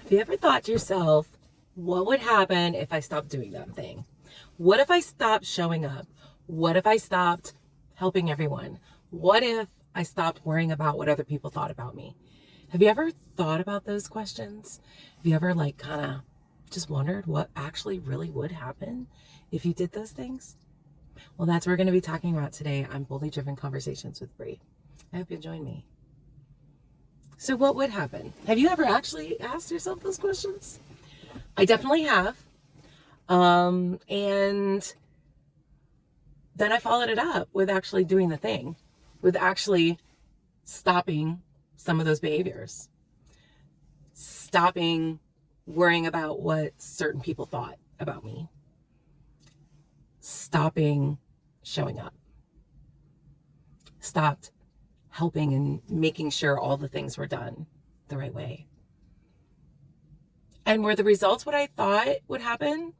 Have you ever thought to yourself, what would happen if I stopped doing that thing? What if I stopped showing up? What if I stopped helping everyone? What if I stopped worrying about what other people thought about me? Have you ever thought about those questions? Have you ever kind of just wondered what actually really would happen if you did those things? Well, that's what we're going to be talking about today on Boldly Driven Conversations with Bree. I hope you'll join me. So what would happen? Have you ever actually asked yourself those questions? I definitely have. And then I followed it up with actually doing the thing, with actually stopping some of those behaviors, stopping worrying about what certain people thought about me, stopping showing up, stopped helping and making sure all the things were done the right way. And were the results what I thought would happen?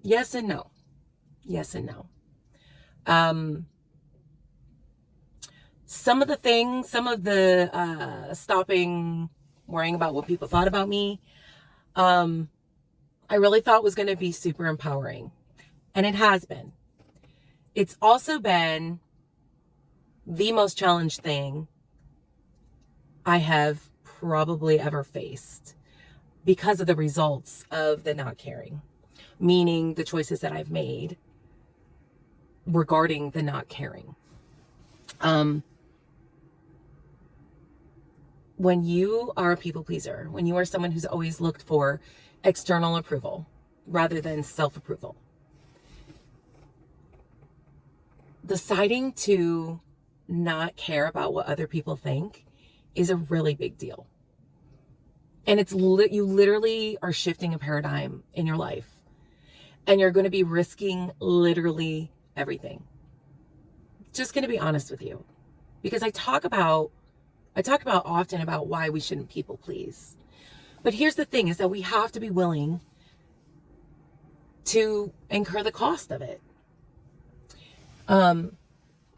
Yes and no. Yes and no. Some of the stopping worrying about what people thought about me, I really thought was going to be super empowering. And it has been. It's also been the most challenged thing I have probably ever faced because of the results of the not caring, meaning the choices that I've made regarding the not caring. When you are a people pleaser, when you are someone who's always looked for external approval rather than self-approval, deciding to not care about what other people think is a really big deal. And you literally are shifting a paradigm in your life, and you're going to be risking literally everything. Just going to be honest with you, because I talk about often about why we shouldn't people please. But here's the thing, is that we have to be willing to incur the cost of it.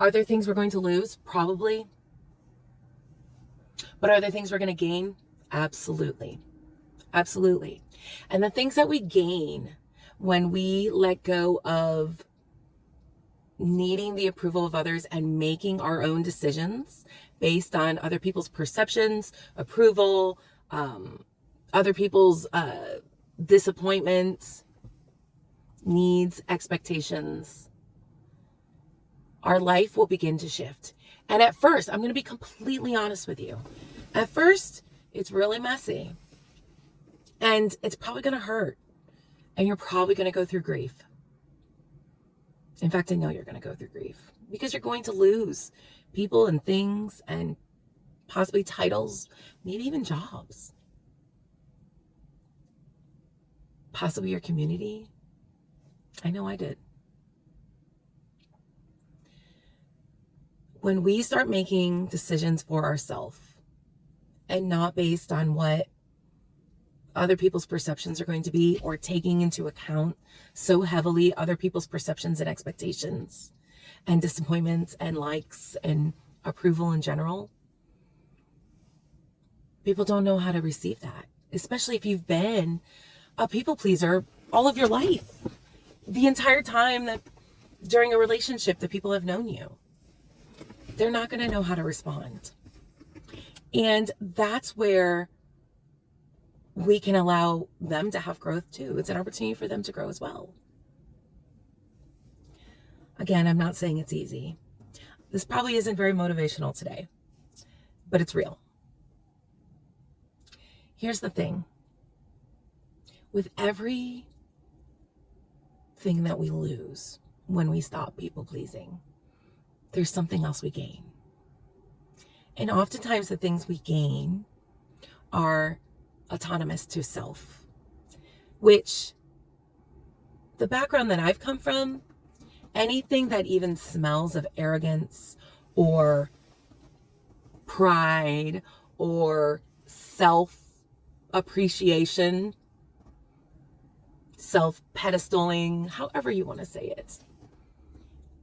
Are there things we're going to lose? Probably. But are there things we're going to gain? Absolutely. Absolutely. And the things that we gain when we let go of needing the approval of others and making our own decisions based on other people's perceptions, approval, other people's disappointments, needs, expectations, our life will begin to shift. And at first, I'm going to be completely honest with you. At first, it's really messy. And it's probably going to hurt. And you're probably going to go through grief. In fact, I know you're going to go through grief because you're going to lose people and things and possibly titles, maybe even jobs. Possibly your community. I know I did. When we start making decisions for ourselves and not based on what other people's perceptions are going to be, or taking into account so heavily other people's perceptions and expectations and disappointments and likes and approval in general, people don't know how to receive that, especially if you've been a people pleaser all of your life, the entire time that during a relationship that people have known you. They're not going to know how to respond. And that's where we can allow them to have growth too. It's an opportunity for them to grow as well. Again, I'm not saying it's easy. This probably isn't very motivational today, but it's real. Here's the thing. With every thing that we lose when we stop people pleasing, there's something else we gain. And oftentimes the things we gain are autonomous to self, which the background that I've come from, anything that even smells of arrogance or pride or self-appreciation, self-pedestaling, however you want to say it,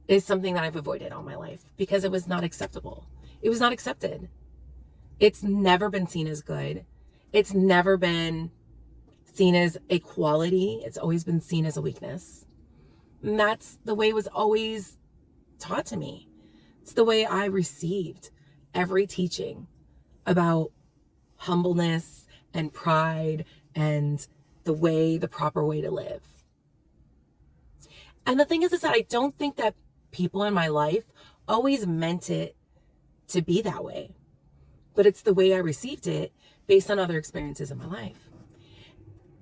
is something that I've avoided all my life because it was not acceptable. It was not accepted. It's never been seen as good. It's never been seen as a quality. It's always been seen as a weakness. And that's the way it was always taught to me. It's the way I received every teaching about humbleness and pride and the proper way to live. And the thing is that I don't think that people in my life always meant it to be that way, but it's the way I received it based on other experiences in my life.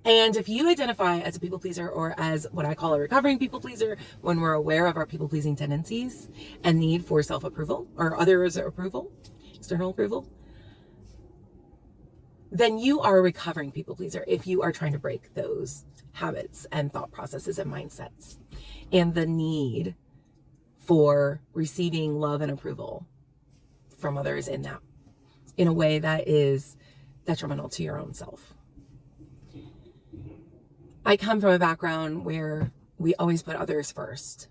And if you identify as a people pleaser or as what I call a recovering people pleaser, when we're aware of our people pleasing tendencies and need for self-approval or others' approval, external approval, then you are a recovering people pleaser if you are trying to break those habits and thought processes and mindsets and the need for receiving love and approval from others in a way that is detrimental to your own self. I come from a background where we always put others first.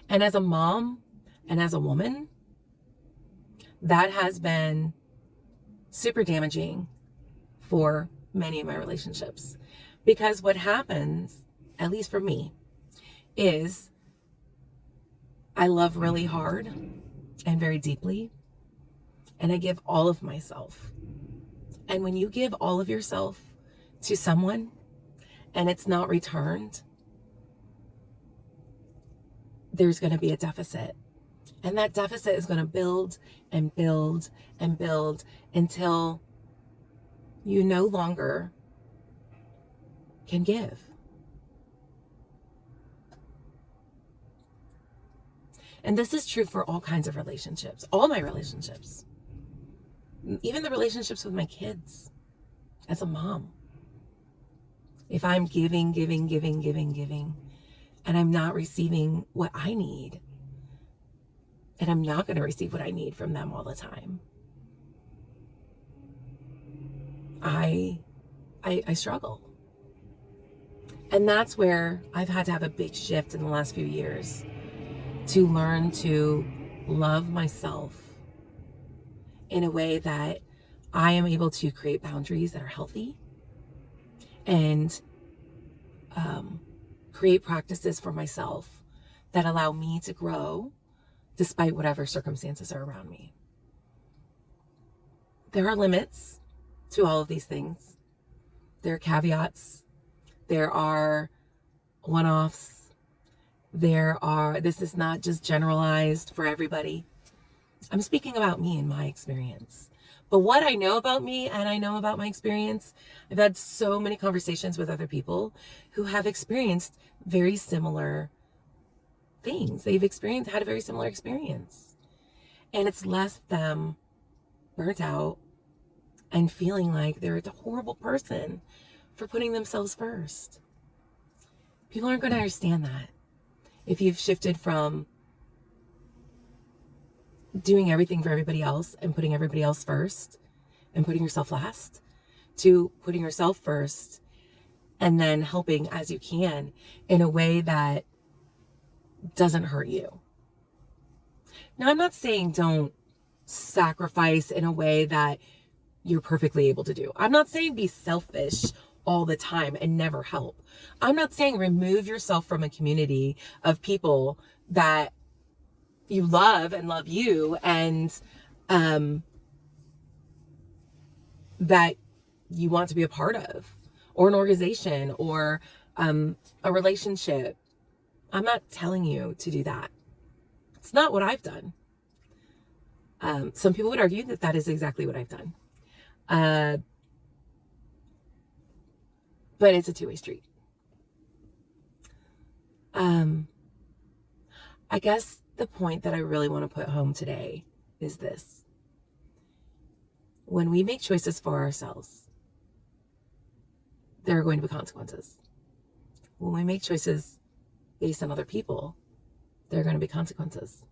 And as a mom and as a woman, that has been super damaging for many of my relationships. Because what happens, at least for me, is I love really hard and very deeply, and I give all of myself. And when you give all of yourself to someone and it's not returned, there's going to be a deficit. And that deficit is going to build and build and build until you no longer can give. And this is true for all kinds of relationships, all my relationships, even the relationships with my kids as a mom. If I'm giving, and I'm not receiving what I need, and I'm not going to receive what I need from them all the time, I struggle. And that's where I've had to have a big shift in the last few years to learn to love myself in a way that I am able to create boundaries that are healthy and create practices for myself that allow me to grow despite whatever circumstances are around me. There are limits to all of these things. There are caveats. There are one-offs. This is not just generalized for everybody. I'm speaking about me and my experience. But what I know about me and I know about my experience, I've had so many conversations with other people who have experienced very similar things. They've had a very similar experience. And it's left them burnt out and feeling like they're a horrible person for putting themselves first. People aren't going to understand that if you've shifted from doing everything for everybody else and putting everybody else first and putting yourself last to putting yourself first and then helping as you can in a way that doesn't hurt you. Now, I'm not saying don't sacrifice in a way that you're perfectly able to do. I'm not saying be selfish all the time and never help. I'm not saying remove yourself from a community of people that you love and love you and that you want to be a part of, or an organization, or a relationship. I'm not telling you to do that. It's not what I've done. Some people would argue that that is exactly what I've done. But it's a two-way street. I guess the point that I really want to put home today is this. When we make choices for ourselves, there are going to be consequences. When we make choices based on other people, there are going to be consequences.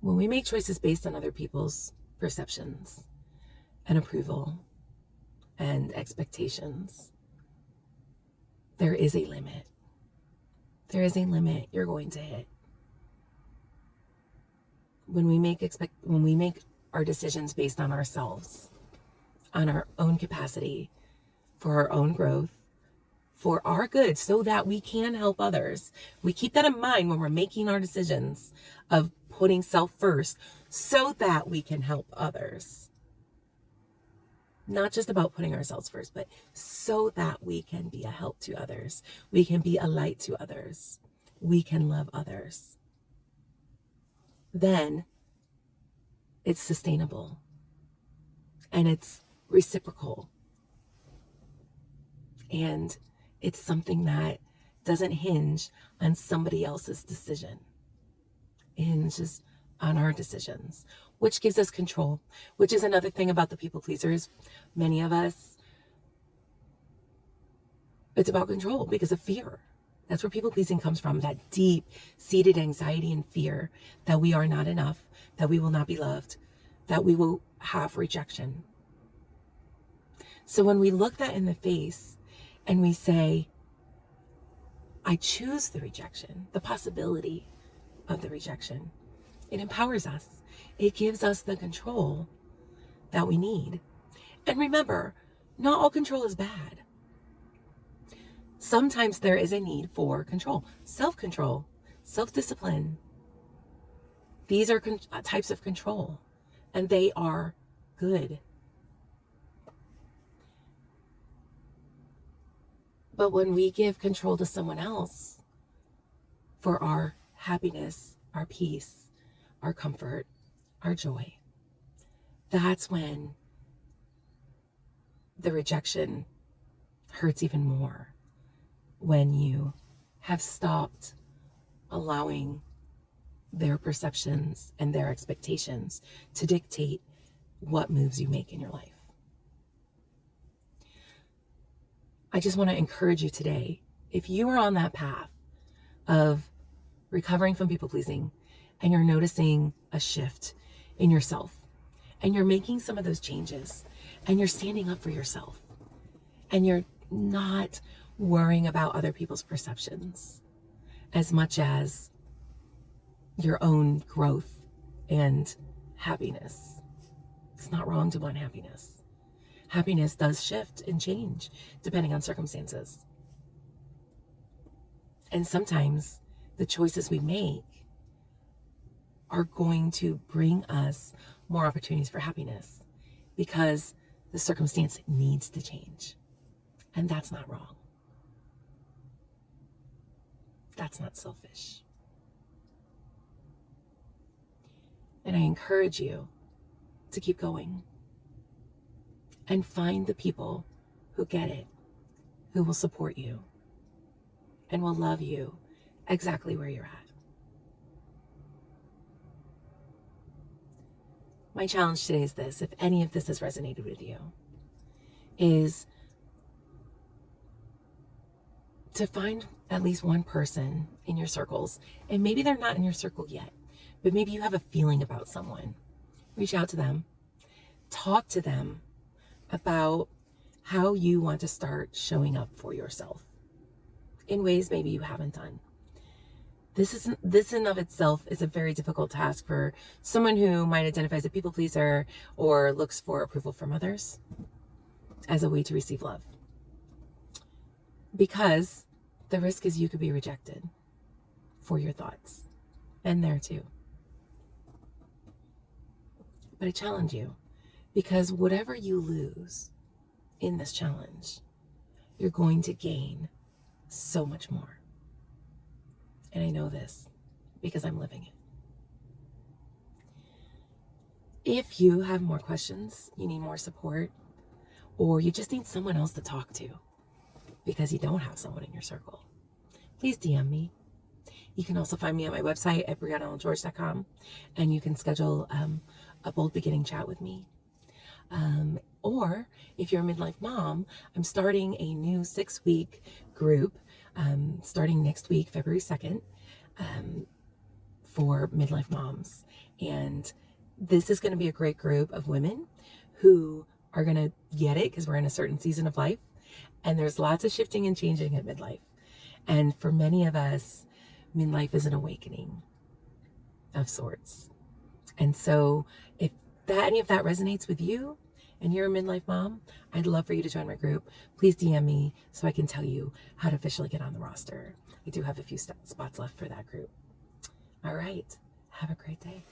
When we make choices based on other people's perceptions and approval and expectations, there is a limit. There is a limit you're going to hit. When we make our decisions based on ourselves, on our own capacity, for our own growth, for our good, so that we can help others. We keep that in mind when we're making our decisions of putting self first, so that we can help others. Not just about putting ourselves first, but so that we can be a help to others. We can be a light to others. We can love others. Then it's sustainable and it's reciprocal. And it's something that doesn't hinge on somebody else's decision. It hinges on our decisions, which gives us control, which is another thing about the people pleasers. Many of us, it's about control because of fear. That's where people pleasing comes from, that deep seated anxiety and fear that we are not enough, that we will not be loved, that we will have rejection. So when we look that in the face and we say, I choose the rejection, the possibility of the rejection, it empowers us. It gives us the control that we need. And remember, not all control is bad. Sometimes there is a need for control, self-control, self-discipline. These are types of control, and they are good. But when we give control to someone else for our happiness, our peace, our comfort, our joy, that's when the rejection hurts even more. When you have stopped allowing their perceptions and their expectations to dictate what moves you make in your life. I just want to encourage you today, if you are on that path of recovering from people pleasing and you're noticing a shift in yourself and you're making some of those changes and you're standing up for yourself and you're not worrying about other people's perceptions as much as your own growth and happiness. It's not wrong to want happiness. Happiness does shift and change depending on circumstances. And sometimes the choices we make are going to bring us more opportunities for happiness because the circumstance needs to change. And that's not wrong. That's not selfish. And I encourage you to keep going and find the people who get it, who will support you and will love you exactly where you're at. My challenge today is this, if any of this has resonated with you, is to find at least one person in your circles, and maybe they're not in your circle yet, but maybe you have a feeling about someone. Reach out to them, talk to them about how you want to start showing up for yourself in ways maybe you haven't done. This in of itself is a very difficult task for someone who might identify as a people pleaser or looks for approval from others as a way to receive love. Because the risk is you could be rejected for your thoughts. And there too. But I challenge you, because whatever you lose in this challenge, you're going to gain so much more. And I know this because I'm living it. If you have more questions, you need more support, or you just need someone else to talk to because you don't have someone in your circle, please DM me. You can also find me at my website at BriannaLGeorge.com, and you can schedule a bold beginning chat with me. Or if you're a midlife mom, I'm starting a new 6-week group starting next week, February 2nd, for midlife moms. And this is going to be a great group of women who are going to get it because we're in a certain season of life. And there's lots of shifting and changing at midlife. And for many of us, midlife is an awakening of sorts. And so if any of that resonates with you, and you're a midlife mom, I'd love for you to join my group. Please DM me so I can tell you how to officially get on the roster. I do have a few spots left for that group. All right. Have a great day.